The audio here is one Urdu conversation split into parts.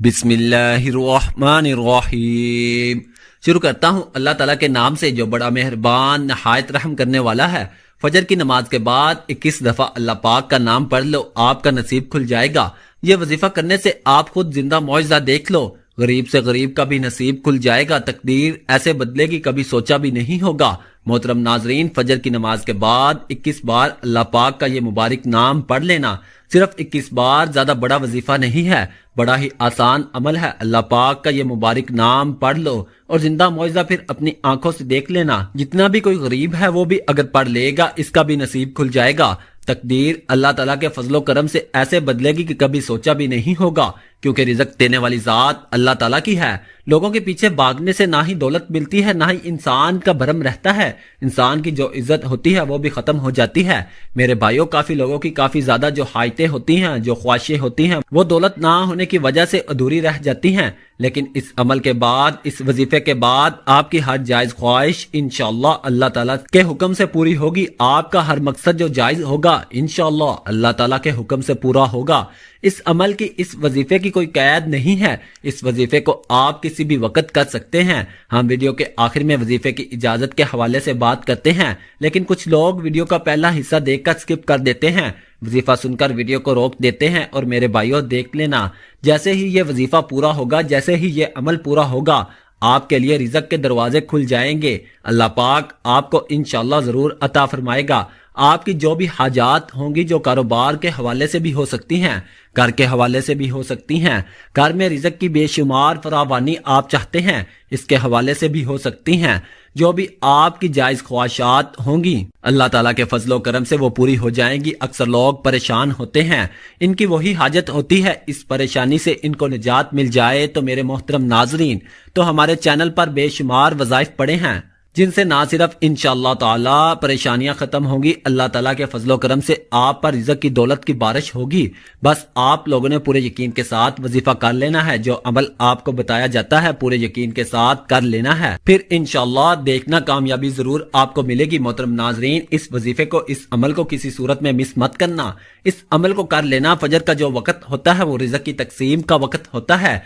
بسم اللہ الرحمن الرحیم۔ شروع کرتا ہوں اللہ تعالیٰ کے نام سے جو بڑا مہربان نہایت رحم کرنے والا ہے۔ فجر کی نماز کے بعد 21 دفعہ اللہ پاک کا نام پڑھ لو، آپ کا نصیب کھل جائے گا۔ یہ وظیفہ کرنے سے آپ خود زندہ معجزہ دیکھ لو، غریب سے غریب کا بھی نصیب کھل جائے گا، تقدیر ایسے بدلے گی کبھی سوچا بھی نہیں ہوگا۔ محترم ناظرین، فجر کی نماز کے بعد 21 بار اللہ پاک کا یہ مبارک نام پڑھ لینا، صرف 21 بار، زیادہ بڑا وظیفہ نہیں ہے، بڑا ہی آسان عمل ہے۔ اللہ پاک کا یہ مبارک نام پڑھ لو اور زندہ معجزہ پھر اپنی آنکھوں سے دیکھ لینا۔ جتنا بھی کوئی غریب ہے وہ بھی اگر پڑھ لے گا، اس کا بھی نصیب کھل جائے گا۔ تقدیر اللہ تعالیٰ کے فضل و کرم سے ایسے بدلے گی کہ کبھی سوچا بھی نہیں ہوگا، کیونکہ رزق دینے والی ذات اللہ تعالیٰ کی ہے۔ لوگوں کے پیچھے بھاگنے سے نہ ہی دولت ملتی ہے، نہ ہی انسان کا بھرم رہتا ہے۔ انسان کی جو عزت ہوتی ہے وہ بھی ختم ہو جاتی ہے۔ میرے بھائیوں، کافی لوگوں کی کافی زیادہ جو حاجتیں ہوتی ہیں، جو خواہشیں ہوتی ہیں، وہ دولت نہ ہونے کی وجہ سے ادھوری رہ جاتی ہیں، لیکن اس عمل کے بعد، اس وظیفے کے بعد آپ کی ہر جائز خواہش انشاءاللہ اللہ تعالیٰ کے حکم سے پوری ہوگی۔ آپ کا ہر مقصد جو جائز ہوگا انشاءاللہ اللہ تعالیٰ کے حکم سے پورا ہوگا۔ اس عمل کی، اس وظیفے کی کوئی قید نہیں ہے۔ اس وظیفے کو آپ کسی بھی وقت کر سکتے ہیں۔ ہم ویڈیو کے آخر میں وظیفے کی اجازت کے حوالے سے بات کرتے ہیں، لیکن کچھ لوگ ویڈیو کا پہلا حصہ دیکھ کر سکپ کر دیتے ہیں، وظیفہ سن کر ویڈیو کو روک دیتے ہیں۔ اور میرے بھائیوں، دیکھ لینا، جیسے ہی یہ وظیفہ پورا ہوگا، جیسے ہی یہ عمل پورا ہوگا، آپ کے لیے رزق کے دروازے کھل جائیں گے۔ اللہ پاک آپ کو انشاءاللہ ضرور عطا فرمائے گا۔ آپ کی جو بھی حاجات ہوں گی، جو کاروبار کے حوالے سے بھی ہو سکتی ہیں، گھر کے حوالے سے بھی ہو سکتی ہیں، گھر میں رزق کی بے شمار فراوانی آپ چاہتے ہیں، اس کے حوالے سے بھی ہو سکتی ہیں، جو بھی آپ کی جائز خواہشات ہوں گی، اللہ تعالیٰ کے فضل و کرم سے وہ پوری ہو جائیں گی۔ اکثر لوگ پریشان ہوتے ہیں، ان کی وہی حاجت ہوتی ہے، اس پریشانی سے ان کو نجات مل جائے تو میرے محترم ناظرین، تو ہمارے چینل پر بے شمار وظائف پڑے ہیں، جن سے نہ صرف انشاءاللہ تعالی پریشانیاں ختم ہوں گی، اللہ تعالیٰ کے فضل و کرم سے آپ پر رزق کی دولت کی بارش ہوگی۔ بس آپ لوگوں نے پورے یقین کے ساتھ وظیفہ کر لینا ہے، جو عمل آپ کو بتایا جاتا ہے پورے یقین کے ساتھ کر لینا ہے، پھر انشاءاللہ دیکھنا کامیابی ضرور آپ کو ملے گی۔ محترم ناظرین، اس وظیفے کو، اس عمل کو کسی صورت میں مس مت کرنا، اس عمل کو کر لینا۔ فجر کا جو وقت ہوتا ہے وہ رزق کی تقسیم کا وقت ہوتا ہے۔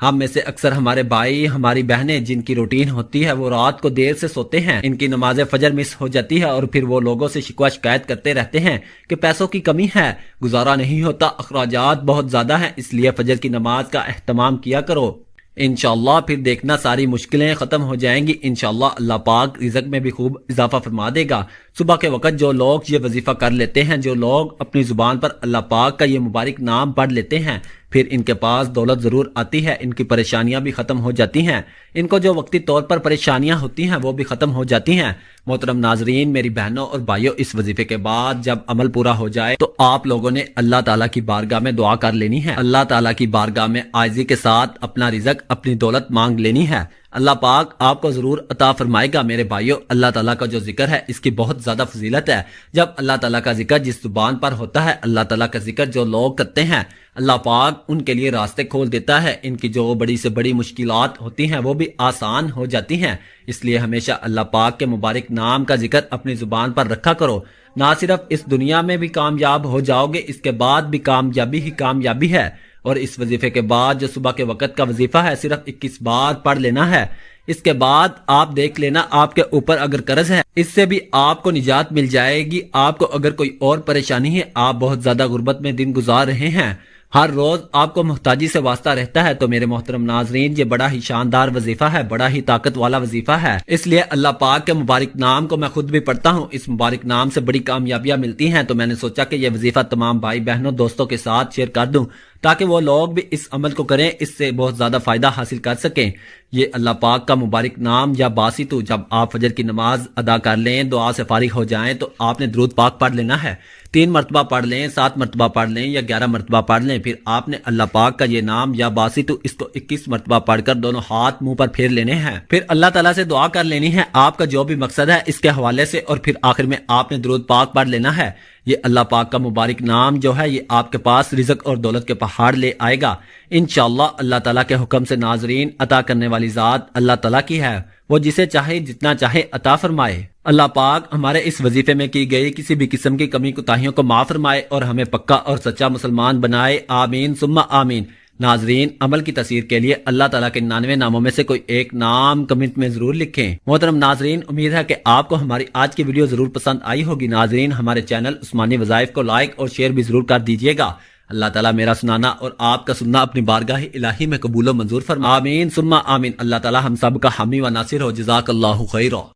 ہم میں سے اکثر ہمارے بھائی، ہماری بہنیں، جن کی روٹین ہوتی ہے وہ رات کو دیر سے سوتے ہیں، ان کی نماز فجر مس ہو جاتی ہے، اور پھر وہ لوگوں سے شکوہ شکایت کرتے رہتے ہیں کہ پیسوں کی کمی ہے، گزارا نہیں ہوتا، اخراجات بہت زیادہ ہیں، اس لیے فجر کی نماز کا اہتمام کیا کرو۔ انشاءاللہ پھر دیکھنا ساری مشکلیں ختم ہو جائیں گی، انشاءاللہ اللہ پاک رزق میں بھی خوب اضافہ فرما دے گا۔ صبح کے وقت جو لوگ یہ وظیفہ کر لیتے ہیں، جو لوگ اپنی زبان پر اللہ پاک کا یہ مبارک نام پڑھ لیتے ہیں، پھر ان کے پاس دولت ضرور آتی ہے، ان کی پریشانیاں بھی ختم ہو جاتی ہیں، ان کو جو وقتی طور پر پریشانیاں ہوتی ہیں وہ بھی ختم ہو جاتی ہیں۔ محترم ناظرین، میری بہنوں اور بھائیوں، اس وظیفے کے بعد جب عمل پورا ہو جائے تو آپ لوگوں نے اللہ تعالیٰ کی بارگاہ میں دعا کر لینی ہے، اللہ تعالیٰ کی بارگاہ میں عاجزی کے ساتھ اپنا رزق، اپنی دولت مانگ لینی ہے۔ اللہ پاک آپ کو ضرور عطا فرمائے گا۔ میرے بھائیوں، اللہ تعالیٰ کا جو ذکر ہے اس کی بہت زیادہ فضیلت ہے۔ جب اللہ تعالیٰ کا ذکر جس زبان پر ہوتا ہے، اللہ تعالیٰ کا ذکر جو لوگ کرتے ہیں، اللہ پاک ان کے لیے راستے کھول دیتا ہے، ان کی جو بڑی سے بڑی مشکلات ہوتی ہیں وہ بھی آسان ہو جاتی ہیں۔ اس لیے ہمیشہ اللہ پاک کے مبارک نام کا ذکر اپنی زبان پر رکھا کرو۔ نہ صرف اس دنیا میں بھی کامیاب ہو جاؤ گے، اس کے بعد بھی کامیابی ہی کامیابی ہے۔ اور اس وظیفے کے بعد جو صبح کے وقت کا وظیفہ ہے، صرف 21 بار پڑھ لینا ہے۔ اس کے بعد آپ دیکھ لینا، آپ کے اوپر اگر قرض ہے، اس سے بھی آپ کو نجات مل جائے گی۔ آپ کو اگر کوئی اور پریشانی ہے، آپ بہت زیادہ غربت میں دن گزار رہے ہیں، ہر روز آپ کو محتاجی سے واسطہ رہتا ہے، تو میرے محترم ناظرین، یہ بڑا ہی شاندار وظیفہ ہے، بڑا ہی طاقت والا وظیفہ ہے۔ اس لیے اللہ پاک کے مبارک نام کو میں خود بھی پڑھتا ہوں، اس مبارک نام سے بڑی کامیابیاں ملتی ہیں، تو میں نے سوچا کہ یہ وظیفہ تمام بھائی بہنوں، دوستوں کے ساتھ شیئر کر دوں، تاکہ وہ لوگ بھی اس عمل کو کریں، اس سے بہت زیادہ فائدہ حاصل کر سکیں۔ یہ اللہ پاک کا مبارک نام یا باسطو، جب آپ فجر کی نماز ادا کر لیں، دعا سے فارغ ہو جائیں، تو آپ نے درود پاک پڑھ لینا ہے، 3 مرتبہ پڑھ لیں، 7 مرتبہ پڑھ لیں یا 11 مرتبہ پڑھ لیں۔ پھر آپ نے اللہ پاک کا یہ نام یا باسطو، اس کو 21 مرتبہ پڑھ کر دونوں ہاتھ منہ پر پھیر لینے ہیں، پھر اللہ تعالیٰ سے دعا کر لینی ہے آپ کا جو بھی مقصد ہے اس کے حوالے سے، اور پھر آخر میں آپ نے درود پاک پڑھ لینا ہے۔ یہ اللہ پاک کا مبارک نام جو ہے، یہ آپ کے پاس رزق اور دولت کے پہاڑ لے آئے گا انشاءاللہ۔ اللہ تعالیٰ کے حکم سے ناظرین، عطا کرنے والی ذات اللہ تعالیٰ کی ہے، وہ جسے چاہے جتنا چاہے عطا فرمائے۔ اللہ پاک ہمارے اس وظیفے میں کی گئی کسی بھی قسم کی کمی کوتاہیوں کو معاف فرمائے اور ہمیں پکا اور سچا مسلمان بنائے، آمین ثم آمین۔ ناظرین، عمل کی تصویر کے لیے اللہ تعالیٰ کے 99 ناموں میں سے کوئی ایک نام کمنٹ میں ضرور لکھیں۔ محترم ناظرین، امید ہے کہ آپ کو ہماری آج کی ویڈیو ضرور پسند آئی ہوگی۔ ناظرین، ہمارے چینل عثمانی وظائف کو لائک اور شیئر بھی ضرور کر دیجیے گا۔ اللہ تعالیٰ میرا سنانا اور آپ کا سننا اپنی بارگاہ الہی میں قبول و منظور فرما۔ آمین ثم آمین۔ اللہ تعالیٰ ہم سب کا حامی و ناصر ہو۔ جزاک اللہ خیرا۔